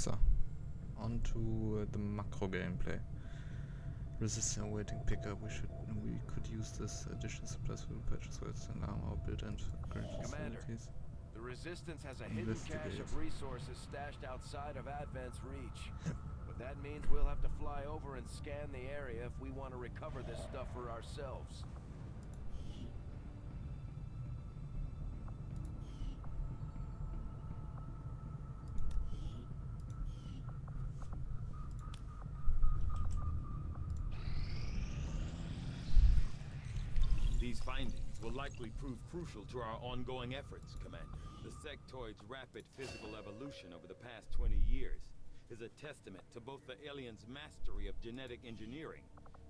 So, on to the macro gameplay. Resistant awaiting pickup. We could use this additional supplies for the patches where it's an armor build and upgrade facilities. The Resistance has a hidden cache of resources stashed outside of Advent's reach. But that means we'll have to fly over and scan the area if we want to recover this stuff for ourselves. These findings will likely prove crucial to our ongoing efforts, Commander. The sectoid's rapid physical evolution over the past 20 years is a testament to both the aliens' mastery of genetic engineering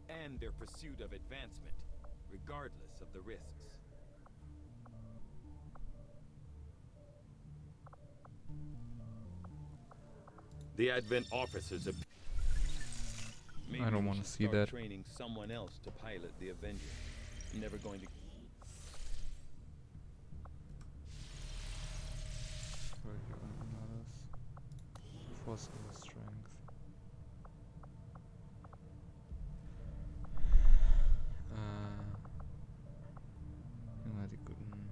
and their pursuit of advancement, regardless of the risks. The Advent officers have... I don't want to see that. Training someone else to pilot the Avenger. I'm never going to... Force over strength. Ja, die guten...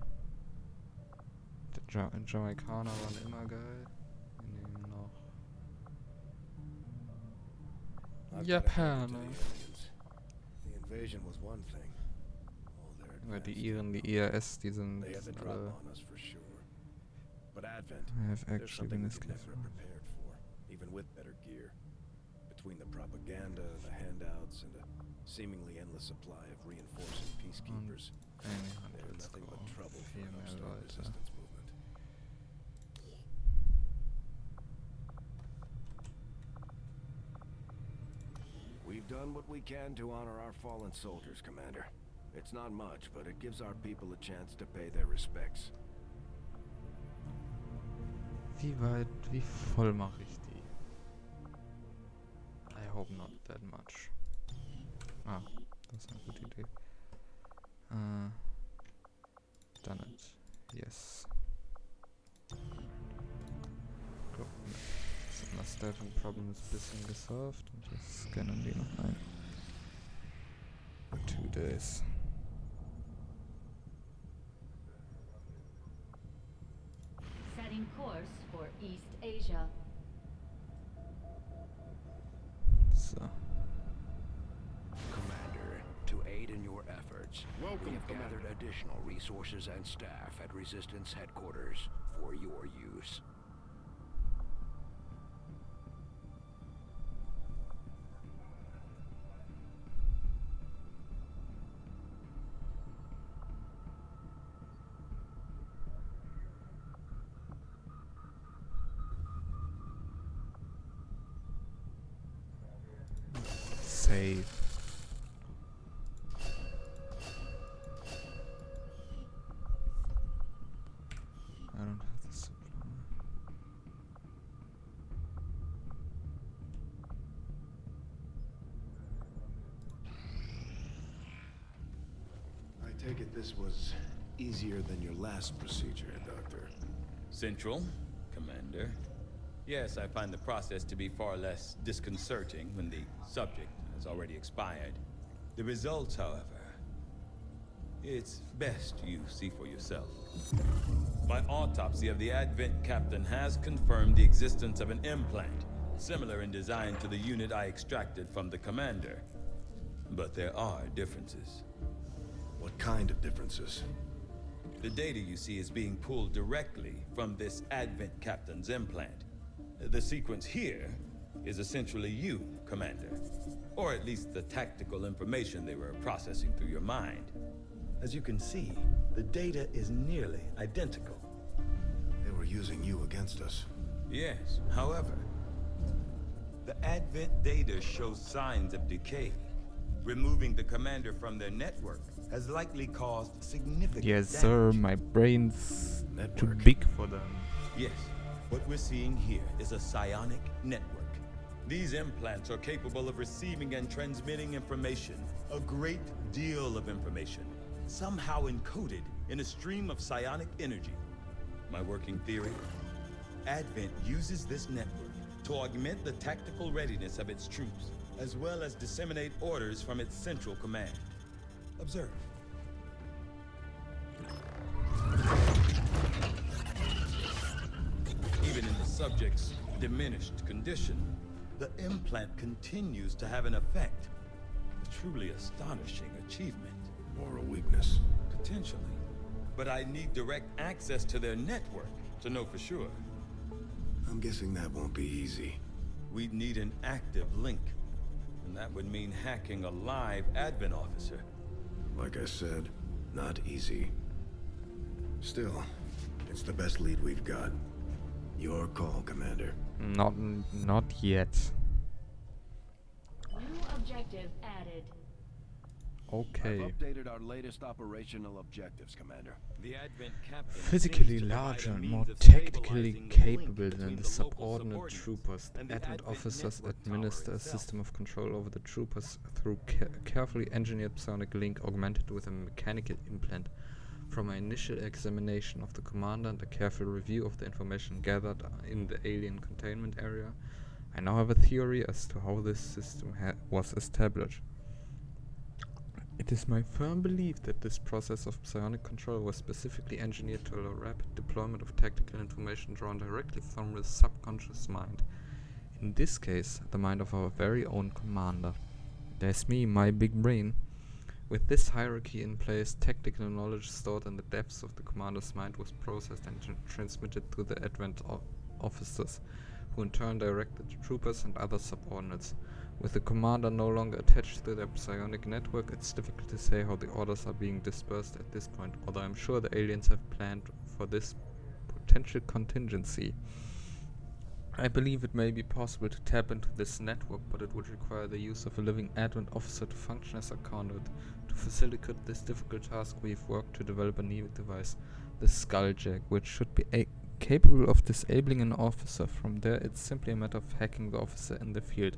Der Jamaikaner waren immer geil. Wir nehmen noch... Japaner. The invasion was one thing. Ja, die Iren, die IRS, die sind alle... But Advent, have there's actually something been we could never have prepared for, even with better gear. Between the propaganda, the handouts, and a seemingly endless supply of reinforcing peacekeepers, they're nothing but trouble for an upstart resistance movement. We've done what we can to honor our fallen soldiers, Commander. It's not much, but it gives our people a chance to pay their respects. Wie voll mache ich die? I hope not that much. Ah, das ist eine gute Idee. Done it. Yes. Gut. Das Staffing-Problem ist ein bisschen gesolved und jetzt scannen die noch ein. 2 days. Setting course for East Asia. So. Commander, to aid in your efforts, we have gathered additional resources and staff at Resistance headquarters for your use. Save. I don't have the supply. I take it this was easier than your last procedure, Doctor. Central, Commander. Yes, I find the process to be far less disconcerting when the subject has already expired. The results, however, it's best you see for yourself. My autopsy of the Advent captain has confirmed the existence of an implant, similar in design to the unit I extracted from the commander. But there are differences. What kind of differences? The data you see is being pulled directly from this Advent captain's implant. The sequence here is essentially you, Commander. Or at least the tactical information they were processing through your mind. As you can see, the data is nearly identical. They were using you against us. Yes, however, the Advent data shows signs of decay. Removing the commander from their network has likely caused significant Yes, damage. sir, my brain's too big for them. Yes, what we're seeing here is a psionic network. These implants are capable of receiving and transmitting information, a great deal of information, somehow encoded in a stream of psionic energy. My working theory? Advent uses this network to augment the tactical readiness of its troops, as well as disseminate orders from its central command. Observe. Even in the subject's diminished condition, the implant continues to have an effect. A truly astonishing achievement. Or a weakness. Potentially. But I need direct access to their network to know for sure. I'm guessing that won't be easy. We'd need an active link. And that would mean hacking a live admin officer. Like I said, not easy. Still, it's the best lead we've got. Your call, Commander. Not yet. New objective added. Okay. I've updated our latest operational objectives, Commander. The Advent captain Physically seems to provide larger a and means more of tactically stabilizing the capable link than between the local subordinate subordinates troopers, the and the Advent Advent officers network administer tower a itself. system of control over the troopers through carefully engineered psionic link augmented with a mechanical implant. From my initial examination of the commander and a careful review of the information gathered in the alien containment area, I now have a theory as to how this system was established. It is my firm belief that this process of psionic control was specifically engineered to allow rapid deployment of tactical information drawn directly from the subconscious mind. In this case, the mind of our very own commander. There's me, my big brain. With this hierarchy in place, tactical knowledge stored in the depths of the commander's mind was processed and transmitted to the Advent officers, who in turn directed the troopers and other subordinates. With the commander no longer attached to their psionic network, it's difficult to say how the orders are being dispersed at this point, although I'm sure the aliens have planned for this potential contingency. I believe it may be possible to tap into this network, but it would require the use of a living Advent officer to function as a conduit. To facilitate this difficult task, we've worked to develop a new device, the Skulljack, which should be capable of disabling an officer. From there, it's simply a matter of hacking the officer in the field,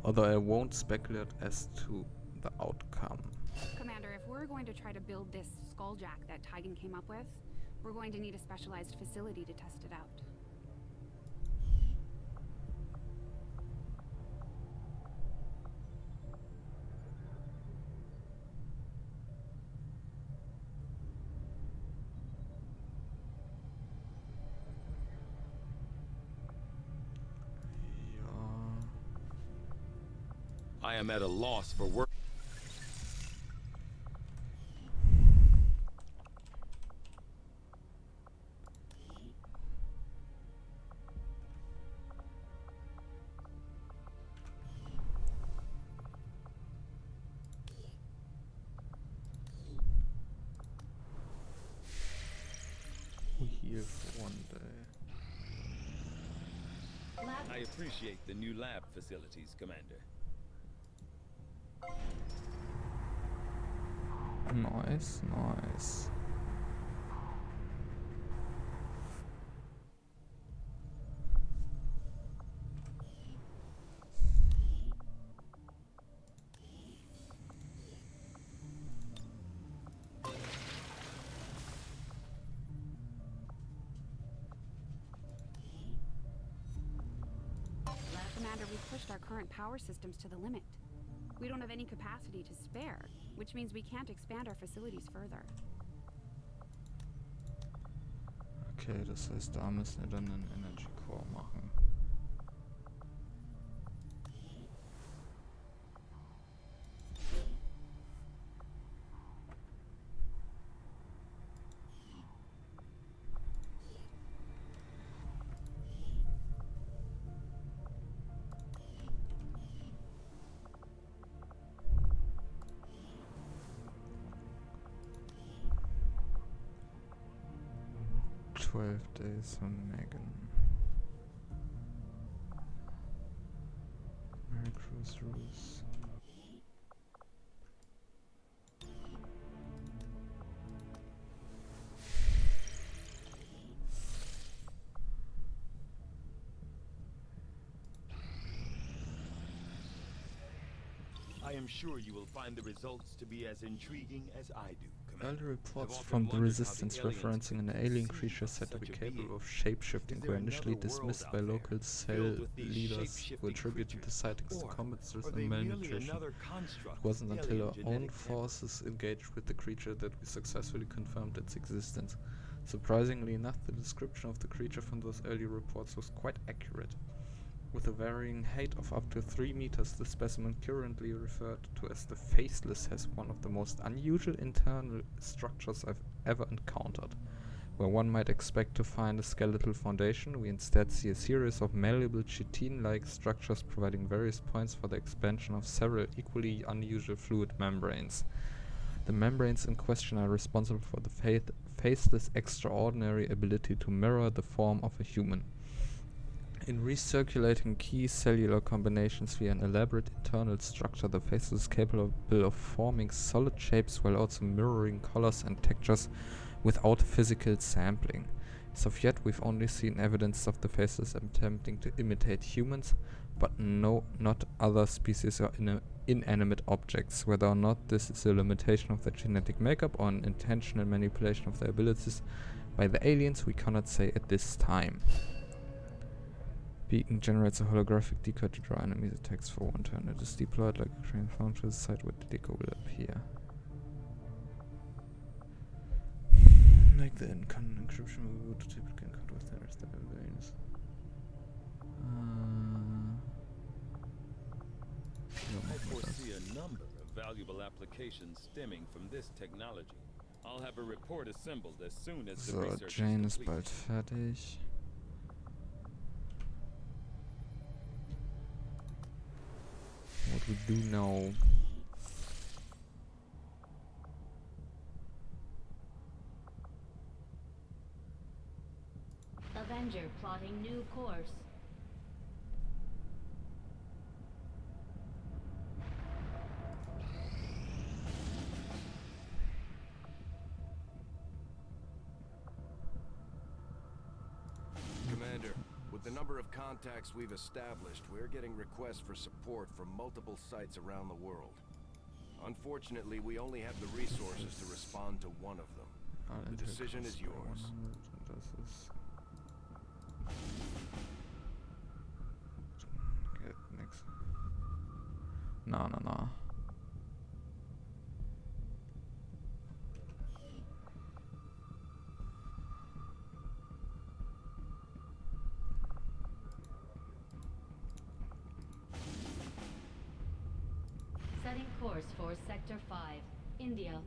although I won't speculate as to the outcome. Commander, if we're going to try to build this Skulljack that Tigan came up with, we're going to need a specialized facility to test it out. I am at a loss for work. We're here for one day. I appreciate the new lab facilities, Commander. Nice, nice. Commander, we've pushed our current power systems to the limit. We don't have any capacity to spare, which means we can't expand our facilities further. Okay, das heißt, da müssen wir dann einen Energy Core machen. Days on Megan. Merry Cruise Rules. I am sure you will find the results to be as intriguing as I do, Commander. Early reports from the Resistance referencing an alien creature said to be capable of shape-shifting were initially dismissed by local cell leaders who attributed the sightings to combat stress and malnutrition. It wasn't until our own forces engaged with the creature that we successfully confirmed its existence. Surprisingly enough, the description of the creature from those early reports was quite accurate. With a varying height of up to 3 meters, the specimen currently referred to as the Faceless has one of the most unusual internal structures I've ever encountered. Where one might expect to find a skeletal foundation, we instead see a series of malleable chitin-like structures providing various points for the expansion of several equally unusual fluid membranes. The membranes in question are responsible for the Faceless' extraordinary ability to mirror the form of a human. In recirculating key cellular combinations via an elaborate internal structure, the Faceless is capable of forming solid shapes while also mirroring colors and textures without physical sampling. As of yet, we've only seen evidence of the Faceless attempting to imitate humans, but not other species or inanimate objects. Whether or not this is a limitation of their genetic makeup or an intentional manipulation of their abilities by the aliens, we cannot say at this time. Beacon generates a holographic decoy to draw enemies' attacks for one turn. It is deployed like a train found to the site where the decoy will appear. Like the encryption we would typically encounter with the rest of the aliens. I foresee a number of valuable applications stemming from this technology. I'll have a report assembled as soon as the So, research Jane is ist bald fertig. What we do now. Avenger plotting new course. Commander, with the number of contacts we've established, we're getting requests for support from multiple sites around the world. Unfortunately, we only have the resources to respond to one of them. The decision is yours. Geht nix. Na. Setting course for Sector 5, India.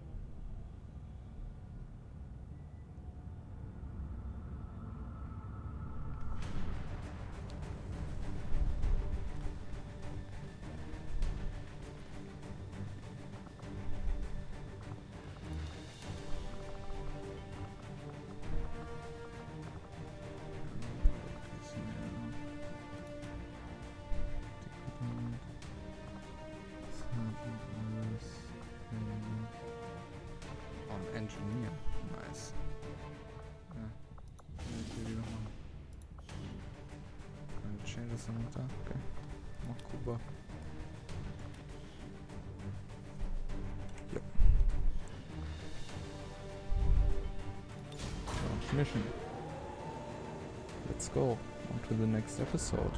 Engineer. Nice. Ja. Hier die nochmal. Keine Changes sind noch da. Okay. Mach Kuba. Ja. So, mission. Let's go. On to the next episode.